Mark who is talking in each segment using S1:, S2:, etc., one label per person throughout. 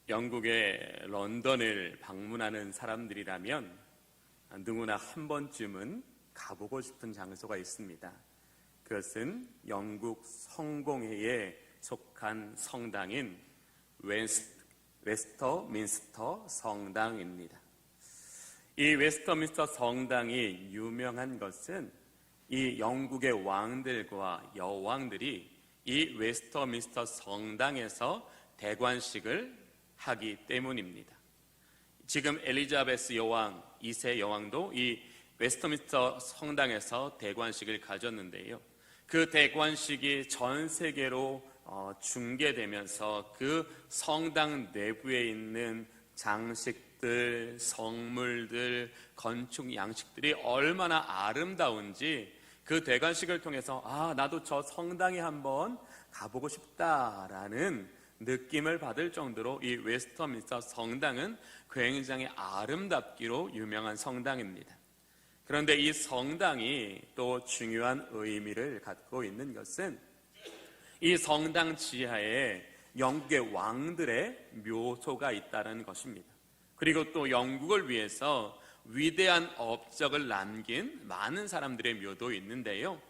S1: 영국의 런던을 방문하는 사람들이라면 누구나 한 번쯤은 가보고 싶은 장소가 있습니다. 그것은 영국 성공회에 속한 성당인 웨스터민스터 성당입니다. 이 웨스터민스터 성당이 유명한 것은 이 영국의 왕들과 여왕들이 이 웨스터민스터 성당에서 대관식을 하기 때문입니다. 지금 엘리자베스 여왕 2세 여왕도 이 웨스터민스터 성당에서 대관식을 가졌는데요. 그 대관식이 전 세계로 중계되면서 그 성당 내부에 있는 장식들, 성물들, 건축 양식들이 얼마나 아름다운지 그 대관식을 통해서 나도 저 성당에 한번 가보고 싶다라는 느낌을 받을 정도로 이 웨스터민스터 성당은 굉장히 아름답기로 유명한 성당입니다. 그런데 이 성당이 또 중요한 의미를 갖고 있는 것은 이 성당 지하에 영국의 왕들의 묘소가 있다는 것입니다. 그리고 또 영국을 위해서 위대한 업적을 남긴 많은 사람들의 묘도 있는데요.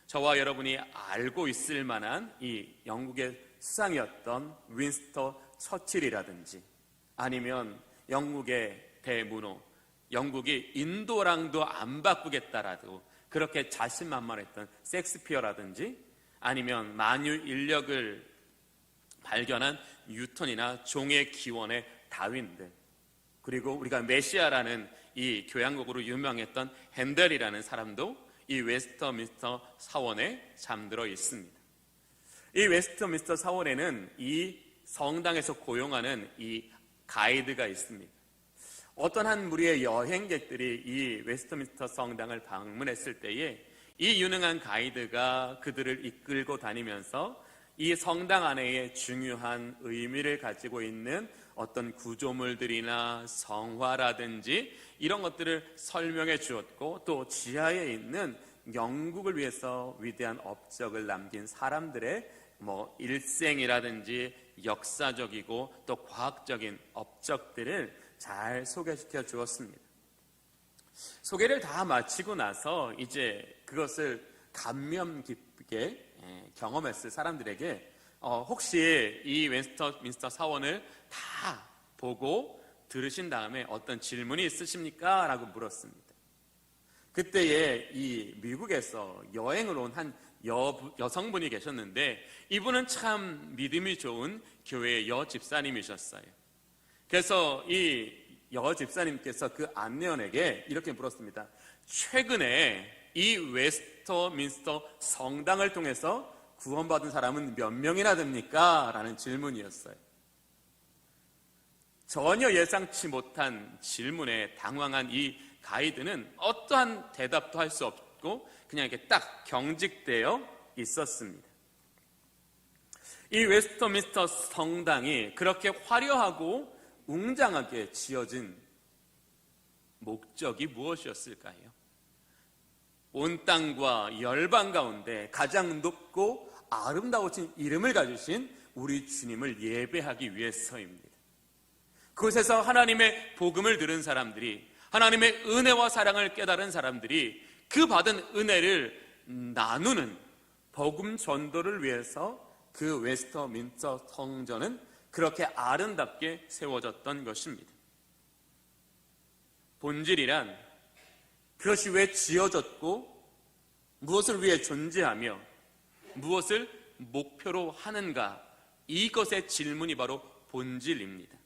S1: 저와 여러분이 알고 있을 만한 이 영국의 수상이었던 윈스턴 처칠이라든지 아니면 영국의 대문호, 영국이 인도랑도 안 바꾸겠다라도 그렇게 자신만만했던 셰익스피어라든지 아니면 만유 인력을 발견한 뉴턴이나 종의 기원의 다윈들, 그리고 우리가 메시아라는 이 교향곡으로 유명했던 핸델이라는 사람도 이 웨스터민스터 사원에 잠들어 있습니다. 이 웨스터민스터 사원에는 이 성당에서 고용하는 이 가이드가 있습니다. 어떤 한 무리의 여행객들이 이 웨스터민스터 성당을 방문했을 때에 이 유능한 가이드가 그들을 이끌고 다니면서 이 성당 안에 중요한 의미를 가지고 있는 어떤 구조물들이나 성화라든지 이런 것들을 설명해 주었고, 또 지하에 있는 영국을 위해서 위대한 업적을 남긴 사람들의 일생이라든지 역사적이고 또 과학적인 업적들을 잘 소개시켜 주었습니다. 소개를 다 마치고 나서 이제 그것을 감명 깊게 경험했을 사람들에게 혹시 이 웨스터민스터 사원을 다 보고 들으신 다음에 어떤 질문이 있으십니까? 라고 물었습니다. 그때에 이 미국에서 여행을 온 한 여성분이 계셨는데 이분은 참 믿음이 좋은 교회의 여집사님이셨어요. 그래서 이 여집사님께서 그 안내원에게 이렇게 물었습니다. 최근에 이 웨스터민스터 성당을 통해서 구원받은 사람은 몇 명이나 됩니까? 라는 질문이었어요. 전혀 예상치 못한 질문에 당황한 이 가이드는 어떠한 대답도 할 수 없고 그냥 이렇게 딱 경직되어 있었습니다. 이 웨스터민스터 성당이 그렇게 화려하고 웅장하게 지어진 목적이 무엇이었을까요? 온 땅과 열방 가운데 가장 높고 아름다우신 이름을 가지신 우리 주님을 예배하기 위해서입니다. 그곳에서 하나님의 복음을 들은 사람들이, 하나님의 은혜와 사랑을 깨달은 사람들이 그 받은 은혜를 나누는 복음 전도를 위해서 그 웨스터민스터 성전은 그렇게 아름답게 세워졌던 것입니다. 본질이란 그것이 왜 지어졌고 무엇을 위해 존재하며 무엇을 목표로 하는가, 이것의 질문이 바로 본질입니다.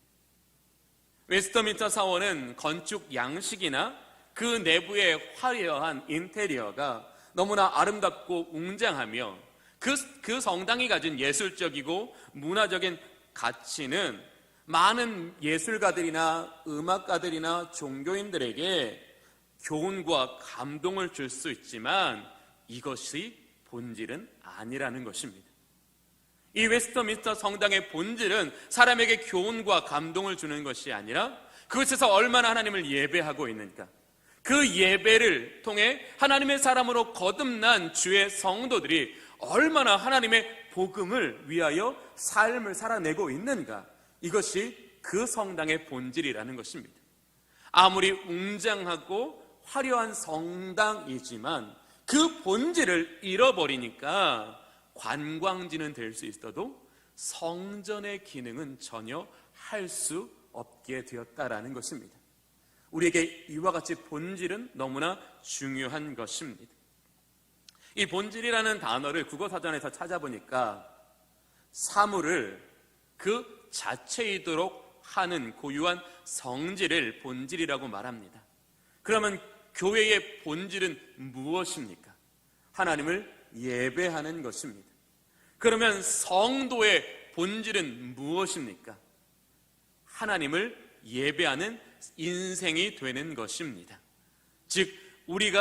S1: 웨스터민스터 사원은 건축 양식이나 그 내부의 화려한 인테리어가 너무나 아름답고 웅장하며 그 성당이 가진 예술적이고 문화적인 가치는 많은 예술가들이나 음악가들이나 종교인들에게 교훈과 감동을 줄 수 있지만 이것이 본질은 아니라는 것입니다. 이 웨스터민스터 성당의 본질은 사람에게 교훈과 감동을 주는 것이 아니라 그곳에서 얼마나 하나님을 예배하고 있는가, 그 예배를 통해 하나님의 사람으로 거듭난 주의 성도들이 얼마나 하나님의 복음을 위하여 삶을 살아내고 있는가, 이것이 그 성당의 본질이라는 것입니다. 아무리 웅장하고 화려한 성당이지만 그 본질을 잃어버리니까 관광지는 될 수 있어도 성전의 기능은 전혀 할 수 없게 되었다라는 것입니다. 우리에게 이와 같이 본질은 너무나 중요한 것입니다. 이 본질이라는 단어를 국어사전에서 찾아보니까 사물을 그 자체이도록 하는 고유한 성질을 본질이라고 말합니다. 그러면 교회의 본질은 무엇입니까? 하나님을 예배하는 것입니다. 그러면 성도의 본질은 무엇입니까? 하나님을 예배하는 인생이 되는 것입니다. 즉 우리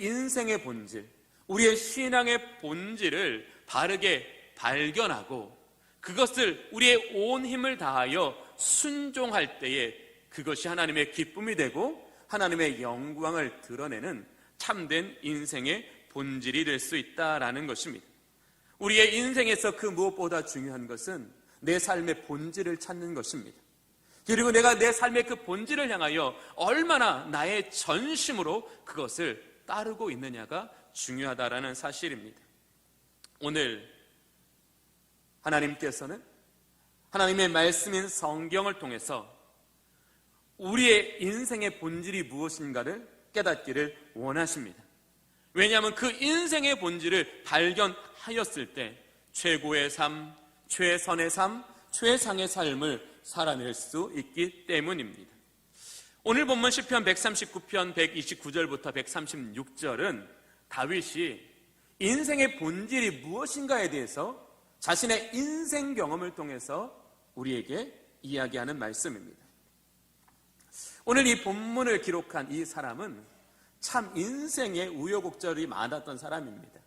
S1: 인생의 본질, 우리의 신앙의 본질을 바르게 발견하고 그것을 우리의 온 힘을 다하여 순종할 때에 그것이 하나님의 기쁨이 되고 하나님의 영광을 드러내는 참된 인생의 본질이 될 수 있다라는 것입니다. 우리의 인생에서 그 무엇보다 중요한 것은 내 삶의 본질을 찾는 것입니다. 그리고 내가 내 삶의 그 본질을 향하여 얼마나 나의 전심으로 그것을 따르고 있느냐가 중요하다라는 사실입니다. 오늘 하나님께서는 하나님의 말씀인 성경을 통해서 우리의 인생의 본질이 무엇인가를 깨닫기를 원하십니다. 왜냐하면 그 인생의 본질을 발견하였을 때 최고의 삶, 최선의 삶, 최상의 삶을 살아낼 수 있기 때문입니다. 오늘 본문 시편 139편 129절부터 136절은 다윗이 인생의 본질이 무엇인가에 대해서 자신의 인생 경험을 통해서 우리에게 이야기하는 말씀입니다. 오늘 이 본문을 기록한 이 사람은 참 인생에 우여곡절이 많았던 사람입니다.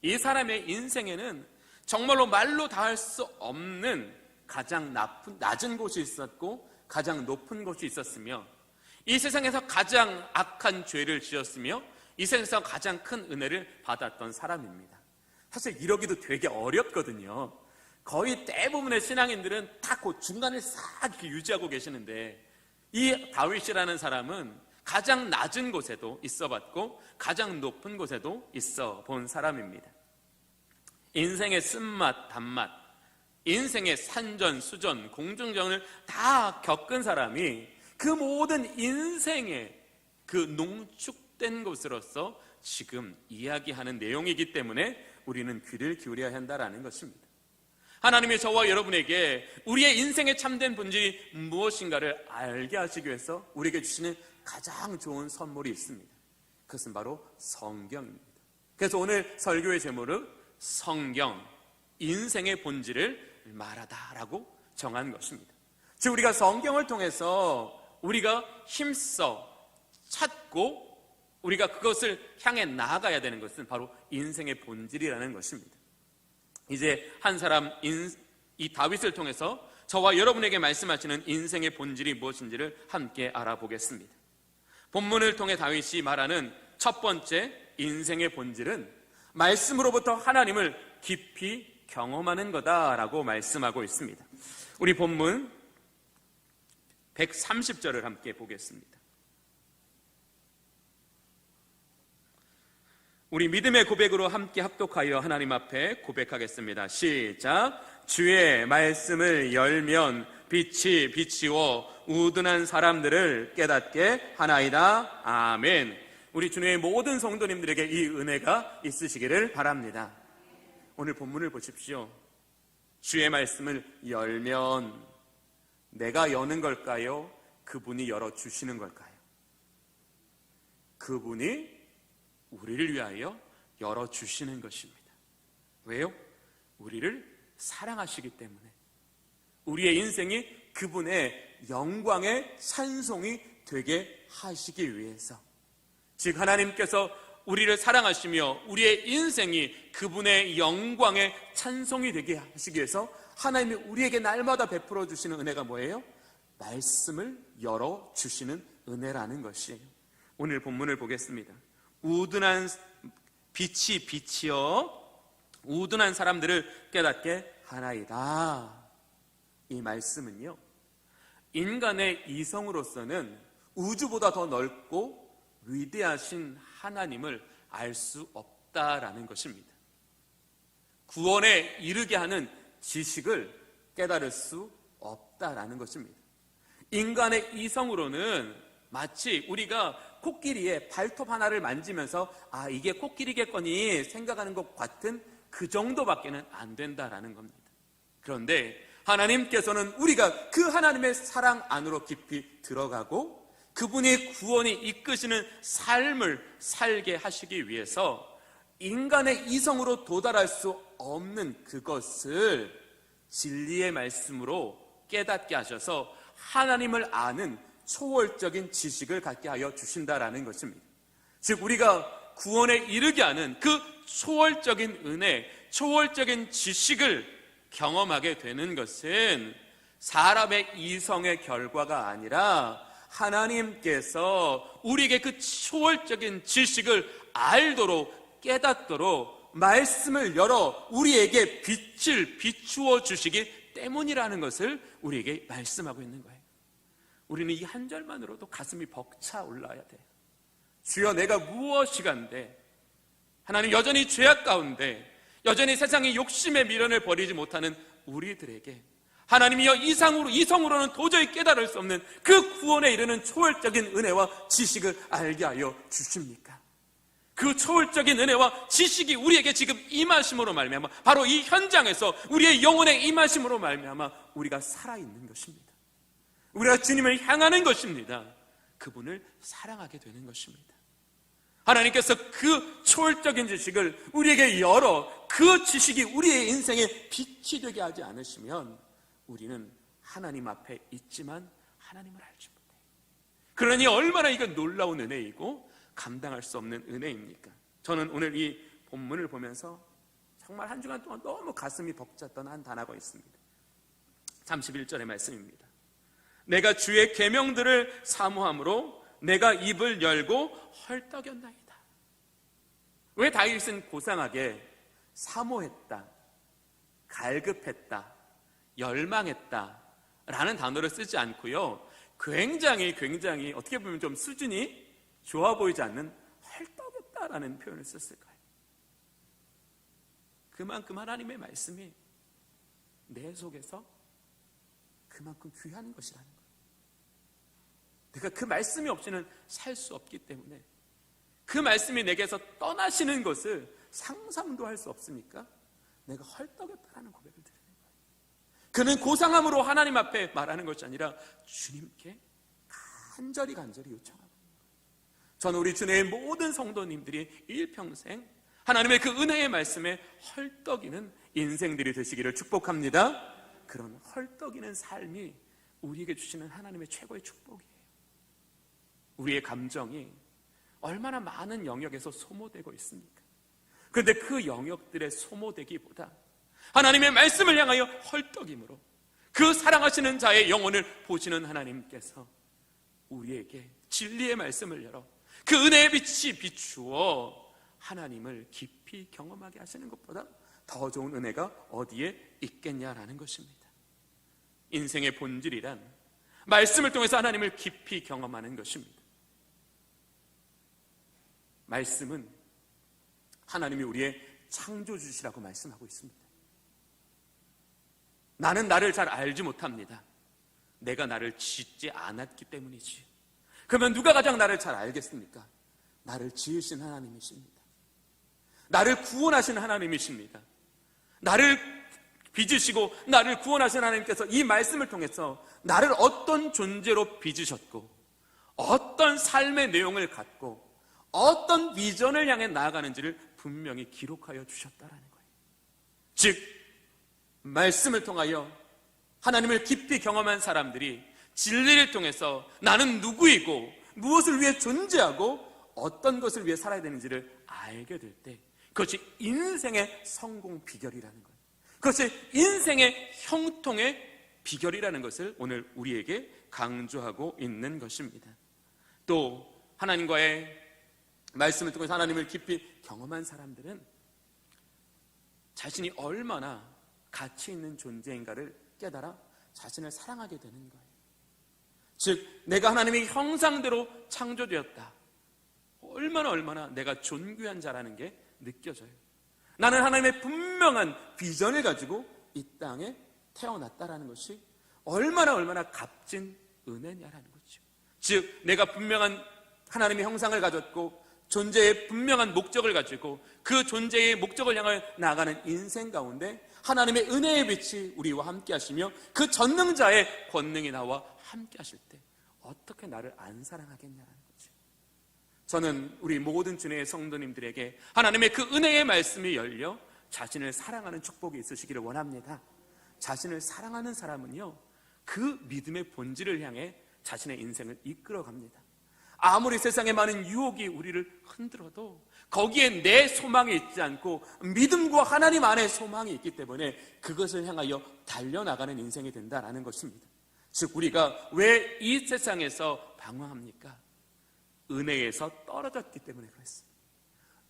S1: 이 사람의 인생에는 정말로 말로 다 할 수 없는 가장 낮은 곳이 있었고 가장 높은 곳이 있었으며 이 세상에서 가장 악한 죄를 지었으며 이 세상에서 가장 큰 은혜를 받았던 사람입니다. 사실 이러기도 되게 어렵거든요. 거의 대부분의 신앙인들은 다 그 중간을 싹 이렇게 유지하고 계시는데 이 다윗이라는 사람은 가장 낮은 곳에도 있어 봤고 가장 높은 곳에도 있어 본 사람입니다. 인생의 쓴맛, 단맛, 인생의 산전수전, 공중전을 다 겪은 사람이 그 모든 인생의 그 농축된 것으로서 지금 이야기하는 내용이기 때문에 우리는 귀를 기울여야 한다는 것입니다. 하나님이 저와 여러분에게 우리의 인생의 참된 본질이 무엇인가를 알게 하시기 위해서 우리에게 주시는 가장 좋은 선물이 있습니다. 그것은 바로 성경입니다. 그래서 오늘 설교의 제목은 성경, 인생의 본질을 말하다라고 정한 것입니다. 즉 우리가 성경을 통해서 우리가 힘써 찾고 우리가 그것을 향해 나아가야 되는 것은 바로 인생의 본질이라는 것입니다. 이제 한 사람 이 다윗을 통해서 저와 여러분에게 말씀하시는 인생의 본질이 무엇인지를 함께 알아보겠습니다. 본문을 통해 다윗이 말하는 첫 번째 인생의 본질은 말씀으로부터 하나님을 깊이 경험하는 거다라고 말씀하고 있습니다. 우리 본문 130절을 함께 보겠습니다. 우리 믿음의 고백으로 함께 합독하여 하나님 앞에 고백하겠습니다. 시작. 주의 말씀을 열면 빛이 비치워 우둔한 사람들을 깨닫게 하나이다. 아멘. 우리 주님의 모든 성도님들에게 이 은혜가 있으시기를 바랍니다. 오늘 본문을 보십시오. 주의 말씀을 열면 내가 여는 걸까요? 그분이 열어주시는 걸까요? 그분이 우리를 위하여 열어주시는 것입니다. 왜요? 우리를 사랑하시기 때문에 우리의 인생이 그분의 영광의 찬송이 되게 하시기 위해서 즉 하나님께서 우리를 사랑하시며 우리의 인생이 그분의 영광의 찬송이 되게 하시기 위해서 하나님이 우리에게 날마다 베풀어 주시는 은혜가 뭐예요? 말씀을 열어주시는 은혜라는 것이에요. 오늘 본문을 보겠습니다. 우둔한 빛이 비치어 우둔한 사람들을 깨닫게 하나이다. 이 말씀은요, 인간의 이성으로서는 우주보다 더 넓고 위대하신 하나님을 알 수 없다라는 것입니다. 구원에 이르게 하는 지식을 깨달을 수 없다라는 것입니다. 인간의 이성으로는 마치 우리가 코끼리의 발톱 하나를 만지면서 이게 코끼리겠거니 생각하는 것 같은 그 정도밖에는 안 된다라는 겁니다. 그런데 하나님께서는 우리가 그 하나님의 사랑 안으로 깊이 들어가고 그분의 구원이 이끄시는 삶을 살게 하시기 위해서 인간의 이성으로 도달할 수 없는 그것을 진리의 말씀으로 깨닫게 하셔서 하나님을 아는 초월적인 지식을 갖게 하여 주신다라는 것입니다. 즉 우리가 구원에 이르게 하는 그 초월적인 은혜, 초월적인 지식을 경험하게 되는 것은 사람의 이성의 결과가 아니라 하나님께서 우리에게 그 초월적인 지식을 알도록 깨닫도록 말씀을 열어 우리에게 빛을 비추어 주시기 때문이라는 것을 우리에게 말씀하고 있는 거예요. 우리는 이 한 절만으로도 가슴이 벅차 올라야 돼요. 주여 내가 무엇이간데, 하나님 여전히 죄악 가운데 여전히 세상의 욕심의 미련을 버리지 못하는 우리들에게 하나님이여 이성으로는 도저히 깨달을 수 없는 그 구원에 이르는 초월적인 은혜와 지식을 알게 하여 주십니까? 그 초월적인 은혜와 지식이 우리에게 지금 임하심으로 말미암아 바로 이 현장에서 우리의 영혼의 임하심으로 말미암아 우리가 살아있는 것입니다. 우리가 주님을 향하는 것입니다. 그분을 사랑하게 되는 것입니다. 하나님께서 그 초월적인 지식을 우리에게 열어 그 지식이 우리의 인생에 빛이 되게 하지 않으시면 우리는 하나님 앞에 있지만 하나님을 알지 못해요. 그러니 얼마나 이건 놀라운 은혜이고 감당할 수 없는 은혜입니까? 저는 오늘 이 본문을 보면서 정말 한 주간 동안 너무 가슴이 벅찼던 한 단어가 있습니다. 31절의 말씀입니다. 내가 주의 계명들을 사모함으로 내가 입을 열고 헐떡였나이다. 왜 다윗은 고상하게 사모했다, 갈급했다, 열망했다 라는 단어를 쓰지 않고요, 굉장히 어떻게 보면 좀 수준이 좋아 보이지 않는 헐떡였다라는 표현을 썼을까요? 그만큼 하나님의 말씀이 내 속에서 그만큼 귀한 것이라는 거예요. 내가 그 말씀이 없이는 살 수 없기 때문에 그 말씀이 내게서 떠나시는 것을 상상도 할 수 없으니까 내가 헐떡였다라는 고백을 드리는 거예요. 그는 고상함으로 하나님 앞에 말하는 것이 아니라 주님께 간절히 요청하고 있는 거예요. 저는 우리 주님의 모든 성도님들이 일평생 하나님의 그 은혜의 말씀에 헐떡이는 인생들이 되시기를 축복합니다. 그런 헐떡이는 삶이 우리에게 주시는 하나님의 최고의 축복이에요. 우리의 감정이 얼마나 많은 영역에서 소모되고 있습니까? 그런데 그 영역들의 소모되기보다 하나님의 말씀을 향하여 헐떡임으로 그 사랑하시는 자의 영혼을 보시는 하나님께서 우리에게 진리의 말씀을 열어 그 은혜의 빛이 비추어 하나님을 깊이 경험하게 하시는 것보다 더 좋은 은혜가 어디에 있겠냐라는 것입니다. 인생의 본질이란 말씀을 통해서 하나님을 깊이 경험하는 것입니다. 말씀은 하나님이 우리의 창조주시라고 말씀하고 있습니다. 나는 나를 잘 알지 못합니다. 내가 나를 짓지 않았기 때문이지. 그러면 누가 가장 나를 잘 알겠습니까? 나를 지으신 하나님이십니다. 나를 구원하신 하나님이십니다. 나를 빚으시고 나를 구원하신 하나님께서 이 말씀을 통해서 나를 어떤 존재로 빚으셨고 어떤 삶의 내용을 갖고 어떤 비전을 향해 나아가는지를 분명히 기록하여 주셨다라는 거예요. 즉 말씀을 통하여 하나님을 깊이 경험한 사람들이 진리를 통해서 나는 누구이고 무엇을 위해 존재하고 어떤 것을 위해 살아야 되는지를 알게 될 때 그것이 인생의 성공 비결이라는 거예요. 그것이 인생의 형통의 비결이라는 것을 오늘 우리에게 강조하고 있는 것입니다. 또 하나님과의 말씀을 통해서 하나님을 깊이 경험한 사람들은 자신이 얼마나 가치 있는 존재인가를 깨달아 자신을 사랑하게 되는 거예요. 즉 내가 하나님의 형상대로 창조되었다. 얼마나 내가 존귀한 자라는 게 느껴져요. 나는 하나님의 분명한 비전을 가지고 이 땅에 태어났다라는 것이 얼마나 값진 은혜냐라는 거죠. 즉 내가 분명한 하나님의 형상을 가졌고 존재의 분명한 목적을 가지고 그 존재의 목적을 향해 나아가는 인생 가운데 하나님의 은혜의 빛이 우리와 함께 하시며 그 전능자의 권능이 나와 함께 하실 때 어떻게 나를 안 사랑하겠냐라는 거죠. 저는 우리 모든 주님의 성도님들에게 하나님의 그 은혜의 말씀이 열려 자신을 사랑하는 축복이 있으시기를 원합니다. 자신을 사랑하는 사람은요, 그 믿음의 본질을 향해 자신의 인생을 이끌어갑니다. 아무리 세상에 많은 유혹이 우리를 흔들어도 거기에 내 소망이 있지 않고 믿음과 하나님 안에 소망이 있기 때문에 그것을 향하여 달려나가는 인생이 된다는 것입니다. 즉 우리가 왜 이 세상에서 방황합니까? 은혜에서 떨어졌기 때문에 그렇습니다.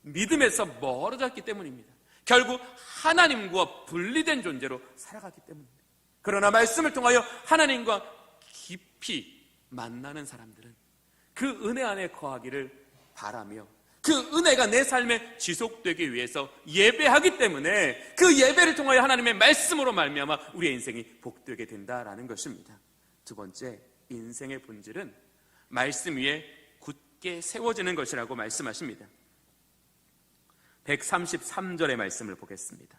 S1: 믿음에서 멀어졌기 때문입니다. 결국 하나님과 분리된 존재로 살아가기 때문입니다. 그러나 말씀을 통하여 하나님과 깊이 만나는 사람들은 그 은혜 안에 거하기를 바라며 그 은혜가 내 삶에 지속되기 위해서 예배하기 때문에 그 예배를 통하여 하나님의 말씀으로 말미암아 우리의 인생이 복되게 된다라는 것입니다. 두 번째, 인생의 본질은 말씀 위에 굳게 세워지는 것이라고 말씀하십니다. 133절의 말씀을 보겠습니다.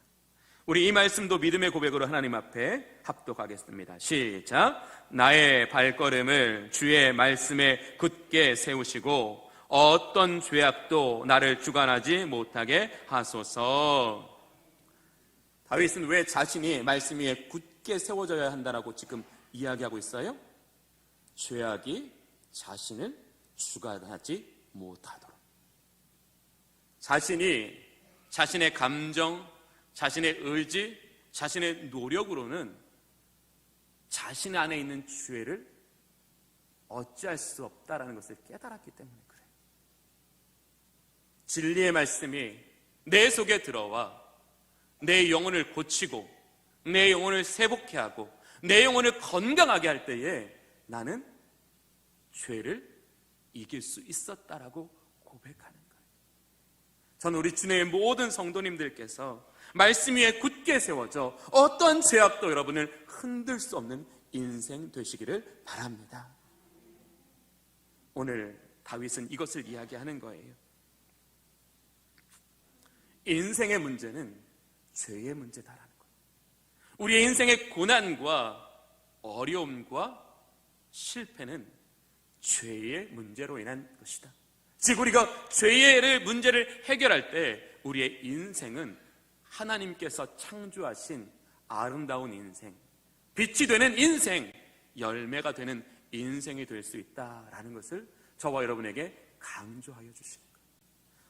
S1: 우리 이 말씀도 믿음의 고백으로 하나님 앞에 합독하겠습니다. 시작. 나의 발걸음을 주의 말씀에 굳게 세우시고 어떤 죄악도 나를 주관하지 못하게 하소서. 다윗은 왜 자신이 말씀 위에 굳게 세워져야 한다라고 지금 이야기하고 있어요? 죄악이 자신을 주관하지 못하도록. 자신이 자신의 감정, 자신의 의지, 자신의 노력으로는 자신 안에 있는 죄를 어찌할 수 없다라는 것을 깨달았기 때문에 그래요. 진리의 말씀이 내 속에 들어와 내 영혼을 고치고 내 영혼을 회복케 하고 내 영혼을 건강하게 할 때에 나는 죄를 이길 수 있었다라고 고백하는 거예요. 저는 우리 주님의 모든 성도님들께서 말씀 위에 굳게 세워져 어떤 죄악도 여러분을 흔들 수 없는 인생 되시기를 바랍니다. 오늘 다윗은 이것을 이야기하는 거예요. 인생의 문제는 죄의 문제다라는 거예요. 우리의 인생의 고난과 어려움과 실패는 죄의 문제로 인한 것이다. 즉 우리가 죄의 문제를 해결할 때 우리의 인생은 하나님께서 창조하신 아름다운 인생, 빛이 되는 인생, 열매가 되는 인생이 될 수 있다라는 것을 저와 여러분에게 강조하여 주십니다.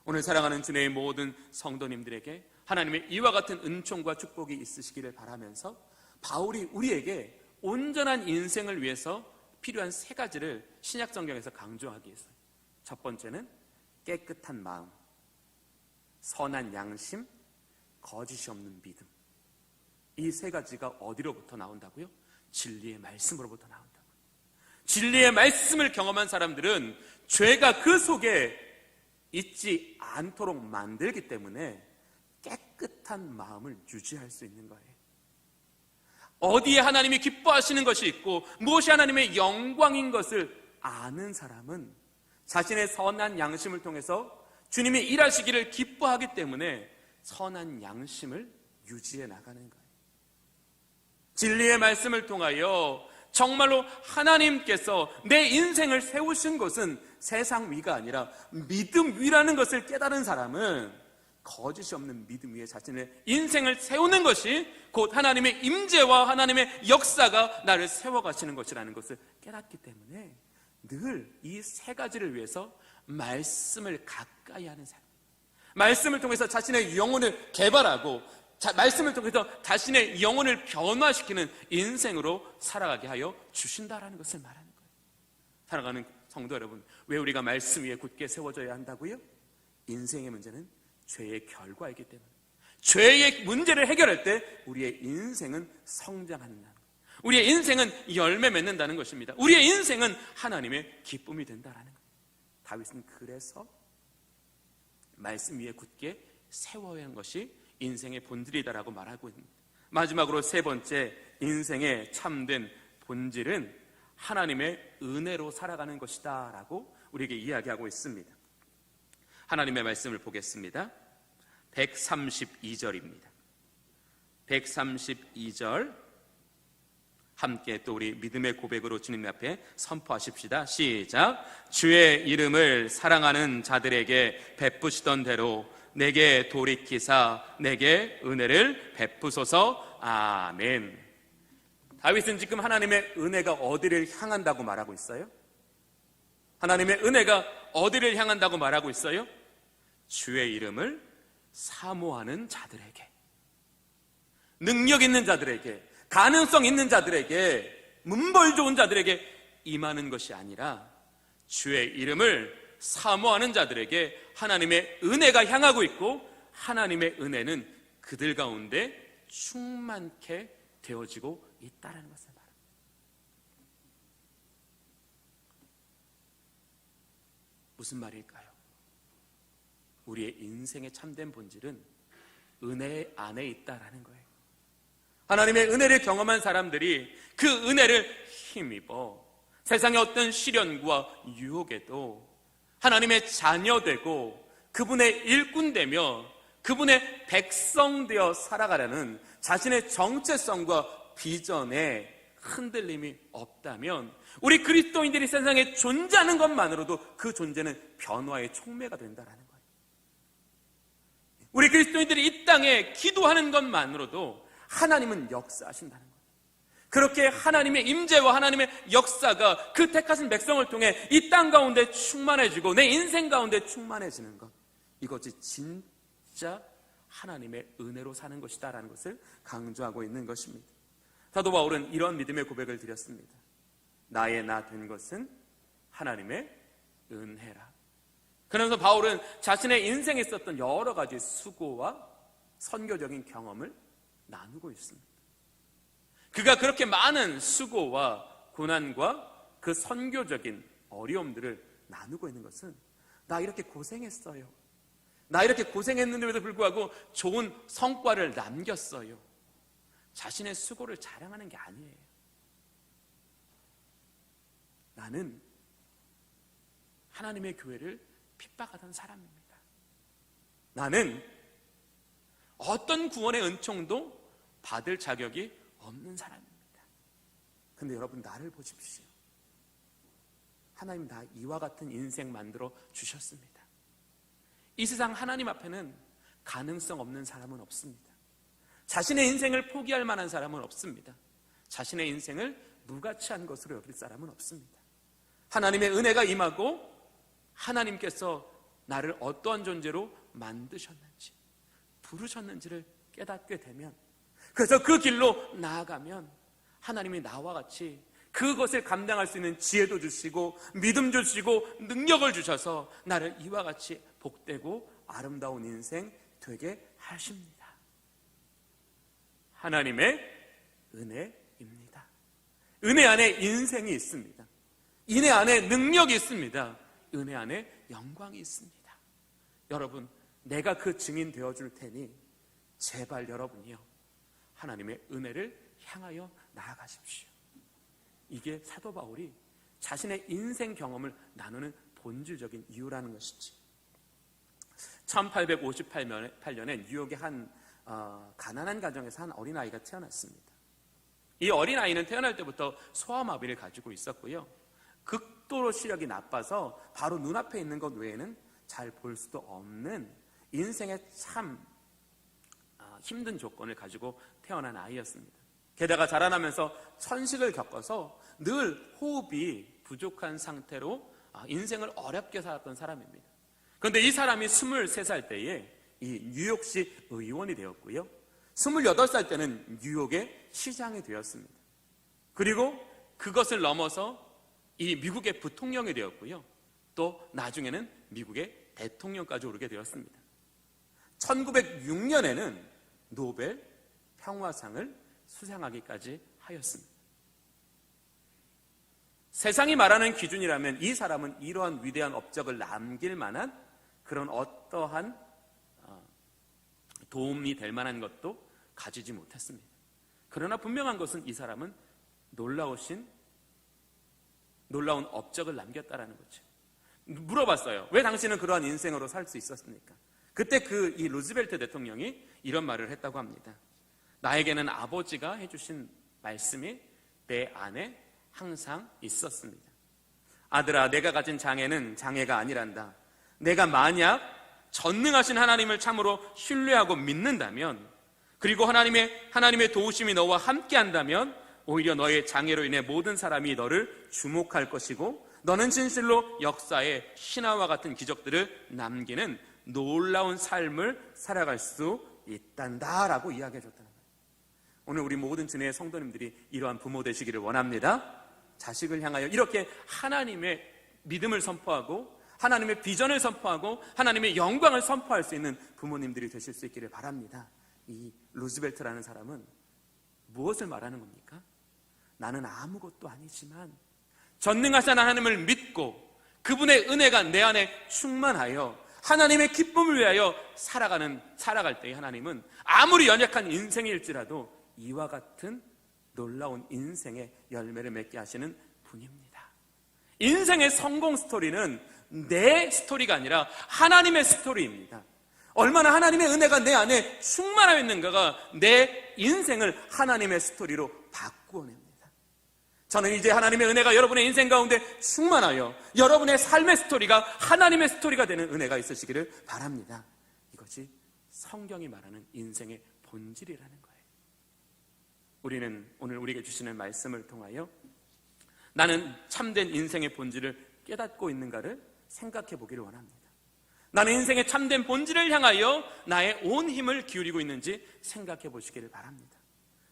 S1: 오늘 사랑하는 주님의 모든 성도님들에게 하나님의 이와 같은 은총과 축복이 있으시기를 바라면서 바울이 우리에게 온전한 인생을 위해서 필요한 세 가지를 신약성경에서 강조하기 위해서, 첫 번째는 깨끗한 마음, 선한 양심, 거짓이 없는 믿음. 이 세 가지가 어디로부터 나온다고요? 진리의 말씀으로부터 나온다고요. 진리의 말씀을 경험한 사람들은 죄가 그 속에 있지 않도록 만들기 때문에 깨끗한 마음을 유지할 수 있는 거예요. 어디에 하나님이 기뻐하시는 것이 있고 무엇이 하나님의 영광인 것을 아는 사람은 자신의 선한 양심을 통해서 주님이 일하시기를 기뻐하기 때문에 선한 양심을 유지해 나가는 거예요. 진리의 말씀을 통하여 정말로 하나님께서 내 인생을 세우신 것은 세상 위가 아니라 믿음 위라는 것을 깨달은 사람은 거짓이 없는 믿음 위에 자신의 인생을 세우는 것이 곧 하나님의 임재와 하나님의 역사가 나를 세워가시는 것이라는 것을 깨닫기 때문에 늘 이 세 가지를 위해서 말씀을 가까이 하는 사람, 말씀을 통해서 자신의 영혼을 개발하고 말씀을 통해서 자신의 영혼을 변화시키는 인생으로 살아가게 하여 주신다라는 것을 말하는 거예요. 살아가는 성도 여러분, 왜 우리가 말씀 위에 굳게 세워져야 한다고요? 인생의 문제는 죄의 결과이기 때문에 죄의 문제를 해결할 때 우리의 인생은 성장한다는 거예요. 우리의 인생은 열매 맺는다는 것입니다. 우리의 인생은 하나님의 기쁨이 된다는 것. 다윗은 그래서 말씀 위에 굳게 세워야 하는 것이 인생의 본질이다라고 말하고 있습니다. 마지막으로 세 번째, 인생의 참된 본질은 하나님의 은혜로 살아가는 것이다 라고 우리에게 이야기하고 있습니다. 하나님의 말씀을 보겠습니다. 132절입니다. 132절 함께 또 우리 믿음의 고백으로 주님 앞에 선포하십시다. 시작. 주의 이름을 사랑하는 자들에게 베푸시던 대로 내게 돌이키사 내게 은혜를 베푸소서. 아멘. 다윗은 지금 하나님의 은혜가 어디를 향한다고 말하고 있어요? 하나님의 은혜가 어디를 향한다고 말하고 있어요? 주의 이름을 사모하는 자들에게, 능력 있는 자들에게, 가능성 있는 자들에게, 문벌 좋은 자들에게 임하는 것이 아니라 주의 이름을 사모하는 자들에게 하나님의 은혜가 향하고 있고, 하나님의 은혜는 그들 가운데 충만케 되어지고 있다는 것을 말합니다. 무슨 말일까요? 우리의 인생의 참된 본질은 은혜 안에 있다라는 거예요. 하나님의 은혜를 경험한 사람들이 그 은혜를 힘입어 세상의 어떤 시련과 유혹에도 하나님의 자녀되고 그분의 일꾼 되며 그분의 백성 되어 살아가려는 자신의 정체성과 비전에 흔들림이 없다면 우리 그리스도인들이 세상에 존재하는 것만으로도 그 존재는 변화의 촉매가 된다는 거예요. 우리 그리스도인들이 이 땅에 기도하는 것만으로도 하나님은 역사하신다는 거예요. 그렇게 하나님의 임재와 하나님의 역사가 그 택하신 백성을 통해 이 땅 가운데 충만해지고 내 인생 가운데 충만해지는 것, 이것이 진짜 하나님의 은혜로 사는 것이다라는 것을 강조하고 있는 것입니다. 사도 바울은 이런 믿음의 고백을 드렸습니다. 나의 나 된 것은 하나님의 은혜라. 그러면서 바울은 자신의 인생에 있었던 여러 가지 수고와 선교적인 경험을 나누고 있습니다. 그가 그렇게 많은 수고와 고난과 그 선교적인 어려움들을 나누고 있는 것은 나 이렇게 고생했어요, 나 이렇게 고생했는데도 불구하고 좋은 성과를 남겼어요, 자신의 수고를 자랑하는 게 아니에요. 나는 하나님의 교회를 핍박하던 사람입니다. 나는 어떤 구원의 은총도 받을 자격이 없는 사람입니다. 근데 여러분, 나를 보십시오. 하나님 나 이와 같은 인생 만들어 주셨습니다. 이 세상 하나님 앞에는 가능성 없는 사람은 없습니다. 자신의 인생을 포기할 만한 사람은 없습니다. 자신의 인생을 무가치한 것으로 여길 사람은 없습니다. 하나님의 은혜가 임하고 하나님께서 나를 어떠한 존재로 만드셨는지, 부르셨는지를 깨닫게 되면, 그래서 그 길로 나아가면 하나님이 나와 같이 그것을 감당할 수 있는 지혜도 주시고 믿음 주시고 능력을 주셔서 나를 이와 같이 복되고 아름다운 인생 되게 하십니다. 하나님의 은혜입니다. 은혜 안에 인생이 있습니다. 은혜 안에 능력이 있습니다. 은혜 안에 영광이 있습니다. 여러분, 내가 그 증인 되어줄 테니 제발 여러분이요, 하나님의 은혜를 향하여 나아가십시오. 이게 사도 바울이 자신의 인생 경험을 나누는 본질적인 이유라는 것이지. 1858년에 뉴욕의 한 가난한 가정에서 한 어린아이가 태어났습니다. 이 어린아이는 태어날 때부터 소아마비를 가지고 있었고요, 극도로 시력이 나빠서 바로 눈앞에 있는 것 외에는 잘 볼 수도 없는 인생의 참 힘든 조건을 가지고 태어난 아이였습니다. 게다가 자라나면서 천식을 겪어서 늘 호흡이 부족한 상태로 인생을 어렵게 살았던 사람입니다. 그런데 이 사람이 23살 때에 이 뉴욕시 의원이 되었고요, 28살 때는 뉴욕의 시장이 되었습니다. 그리고 그것을 넘어서 이 미국의 부통령이 되었고요, 또 나중에는 미국의 대통령까지 오르게 되었습니다. 1906년에는 노벨 평화상을 수상하기까지 하였습니다. 세상이 말하는 기준이라면 이 사람은 이러한 위대한 업적을 남길 만한 그런 어떠한 도움이 될 만한 것도 가지지 못했습니다. 그러나 분명한 것은 이 사람은 놀라운 업적을 남겼다라는 거죠. 물어봤어요. 왜 당신은 그러한 인생으로 살 수 있었습니까? 그때 이 루즈벨트 대통령이 이런 말을 했다고 합니다. 나에게는 아버지가 해주신 말씀이 내 안에 항상 있었습니다. 아들아, 내가 가진 장애는 장애가 아니란다. 내가 만약 전능하신 하나님을 참으로 신뢰하고 믿는다면, 그리고 하나님의 도우심이 너와 함께 한다면 오히려 너의 장애로 인해 모든 사람이 너를 주목할 것이고, 너는 진실로 역사에 신화와 같은 기적들을 남기는 놀라운 삶을 살아갈 수 있단다라고 이야기해 줬다는 거예요. 오늘 우리 모든 주님의 성도님들이 이러한 부모 되시기를 원합니다. 자식을 향하여 이렇게 하나님의 믿음을 선포하고 하나님의 비전을 선포하고 하나님의 영광을 선포할 수 있는 부모님들이 되실 수 있기를 바랍니다. 이 루즈벨트라는 사람은 무엇을 말하는 겁니까? 나는 아무것도 아니지만 전능하신 하나님을 믿고 그분의 은혜가 내 안에 충만하여 하나님의 기쁨을 위하여 살아갈 때 하나님은 아무리 연약한 인생일지라도 이와 같은 놀라운 인생의 열매를 맺게 하시는 분입니다. 인생의 성공 스토리는 내 스토리가 아니라 하나님의 스토리입니다. 얼마나 하나님의 은혜가 내 안에 충만하여 있는가가 내 인생을 하나님의 스토리로 바꾸어냅니다. 저는 이제 하나님의 은혜가 여러분의 인생 가운데 충만하여 여러분의 삶의 스토리가 하나님의 스토리가 되는 은혜가 있으시기를 바랍니다. 이것이 성경이 말하는 인생의 본질이라는 거예요. 우리는 오늘 우리에게 주시는 말씀을 통하여 나는 참된 인생의 본질을 깨닫고 있는가를 생각해 보기를 원합니다. 나는 인생의 참된 본질을 향하여 나의 온 힘을 기울이고 있는지 생각해 보시기를 바랍니다.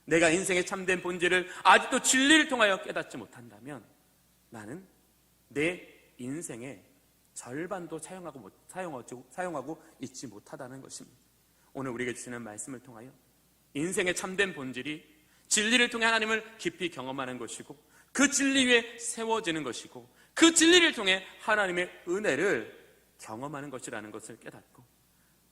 S1: 내가 인생의 참된 본질을 아직도 진리를 통하여 깨닫지 못한다면 나는 내 인생의 절반도 사용하고 있지 못하다는 것입니다. 오늘 우리에게 주시는 말씀을 통하여 인생의 참된 본질이 진리를 통해 하나님을 깊이 경험하는 것이고 그 진리 위에 세워지는 것이고 그 진리를 통해 하나님의 은혜를 경험하는 것이라는 것을 깨닫고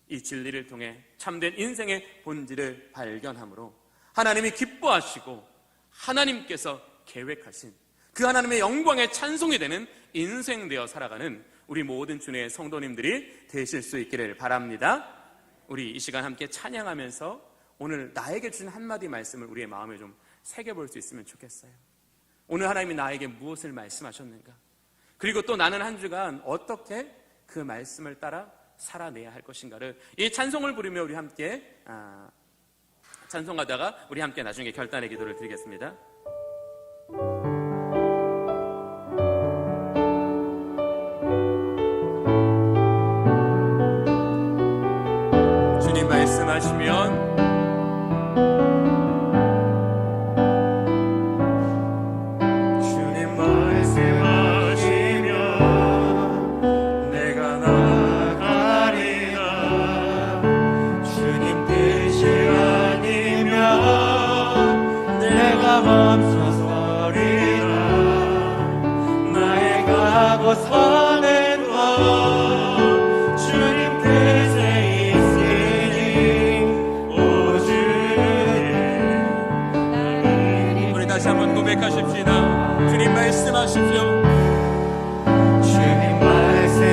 S1: 이 진리를 통해 참된 인생의 본질을 발견함으로 하나님이 기뻐하시고 하나님께서 계획하신 그 하나님의 영광의 찬송이 되는 인생 되어 살아가는 우리 모든 주님의 성도님들이 되실 수 있기를 바랍니다. 우리 이 시간 함께 찬양하면서 오늘 나에게 주신 한마디 말씀을 우리의 마음에 좀 새겨볼 수 있으면 좋겠어요. 오늘 하나님이 나에게 무엇을 말씀하셨는가, 그리고 또 나는 한 주간 어떻게 그 말씀을 따라 살아내야 할 것인가를 이 찬송을 부르며 우리 함께 찬송하다가 우리 함께 나중에 결단의 기도를 드리겠습니다. 주님 말씀하시면
S2: 사는 것 주님 뜻에 있으니 오 주님.
S1: 우리 다시 한번 고백하십시다. 주님 말씀하십시오.
S2: 주님 말씀하시면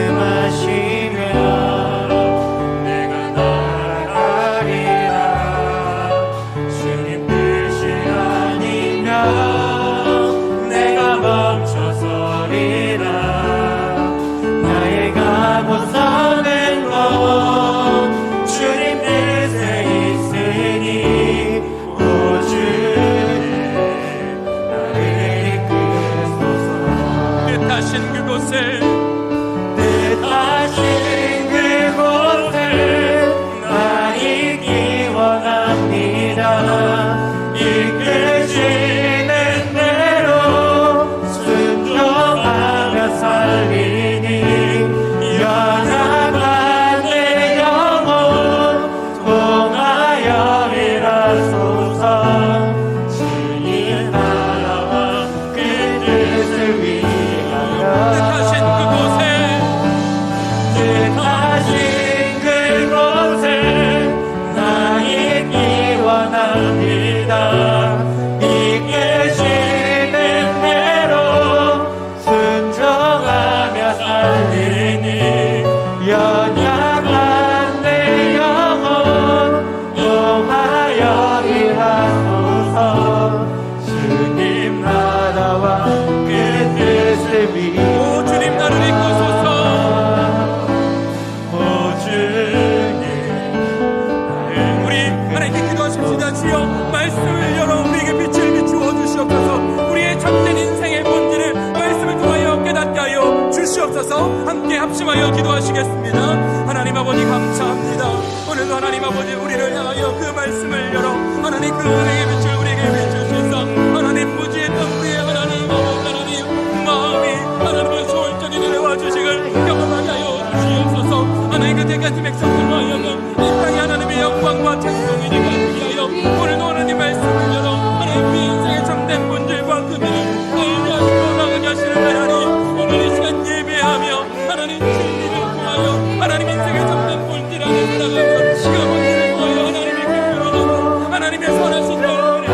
S2: 내가 나아가리라. 주님 뜻이 아니면 내가 멈춰서리라. 못 사는 것 주님 뜻에 있으니 오 주님 나를 이끄소서.
S1: 통하여 기도하시겠습니다. 하나님 아버지 감사합니다. 오늘도 하나님 아버지 우리를 향하여 그 말씀을 열어 하나님 그 은혜의 빛을 우리에게 비추소서. 하나님 부지했던 우리의 하나님 아버지 하나님 마음이 하나님의 소원적인 은혜와 주식을 경험하게 하여 주시옵소서. 하나님 그 대가지 백성들로 하여금 이 땅에 하나님의 영광과 찬송이 되게 하여 오늘도 하나님 말씀을 열어 하나님 우리 인생의 참된 본질과 그 미를 알게 나가게 하시는 하나님, 오늘 이 시간 예배하며 하나님 진리를 통하여 하나님 인생의 참된 본질 안에 살아가며 시가 본질을 통하여 하나님의 기쁨을 하나님의 선하신 날을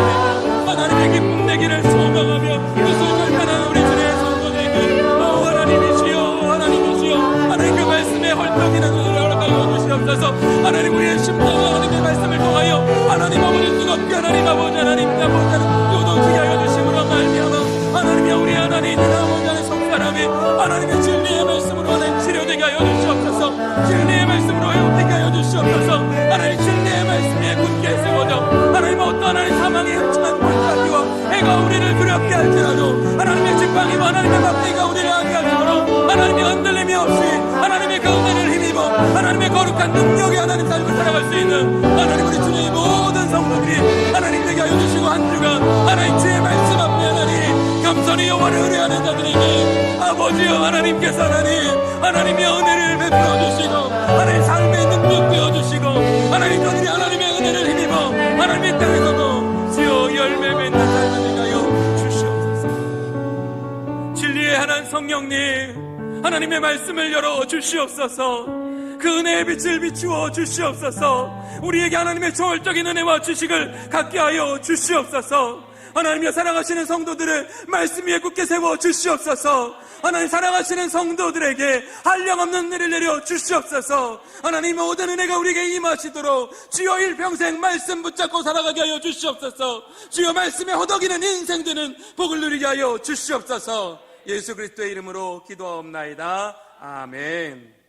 S1: 하나님의 기쁨 되기를 소망하며 그것을 결단하는 우리 주의 성도에게 하나님이시여 하나님이시여 하나님 그 말씀에 헐떡이는 은혜를 허락하여 주시옵소서. 하나님 우리의 심장을 하나님의 말씀을 통하여 하나님 아버지 뜨겁게 하나님 아버지 하나님 요동치게 하여 주심으로 말미암아 하나님이 우리 하나님 아버지 하나님 속사람이 하나님의 진리의 말씀으로 하나님 치료되게 하여 주시옵소서. 진리의 말씀으로 회복되게 하여 주시옵소서. 하나님 진리의 말씀에 굳게 세워져 하나님 어떤 하나님 사망의 흠창한 골짜기와 해가 우리를 두렵게 할지라도 하나님의 직방이와 하나님의 막대기가 우리를 하게 하시므로 하나님의 흔들림이 없이 하나님의 그 은혜를 힘입어 하나님의 거룩한 능력이 하나님 삶을 살아갈 수 있는 하나님 우리 주님의 모든 성도들이 하나님 되게 하여 주시고 한 주간 하나님 주의 말씀 앞에 하나님 겸손히 영원을 의뢰하는 자들에게 아버지여 하나님께서 하나님의 은혜를 베풀어 주시고 하나님 삶의 능력 되어주시고 하나님 그들이 하나님의 은혜를 힘입어 하나님의 땅에서도 주여 열매 맺는 자가 되게 하여 주시옵소서. 진리의 하나님 성령님 하나님의 말씀을 열어 주시옵소서. 그 은혜의 빛을 비추어 주시옵소서. 우리에게 하나님의 초월적인 은혜와 지식을 갖게 하여 주시옵소서. 하나님이여 사랑하시는 성도들을 말씀 위에 굳게 세워 주시옵소서. 하나님 사랑하시는 성도들에게 한량없는 은혜를 내려 주시옵소서. 하나님 모든 은혜가 우리에게 임하시도록 주여 일평생 말씀 붙잡고 살아가게 하여 주시옵소서. 주여 말씀에 허덕이는 인생 되는 복을 누리게 하여 주시옵소서. 예수 그리스도의 이름으로 기도하옵나이다. 아멘.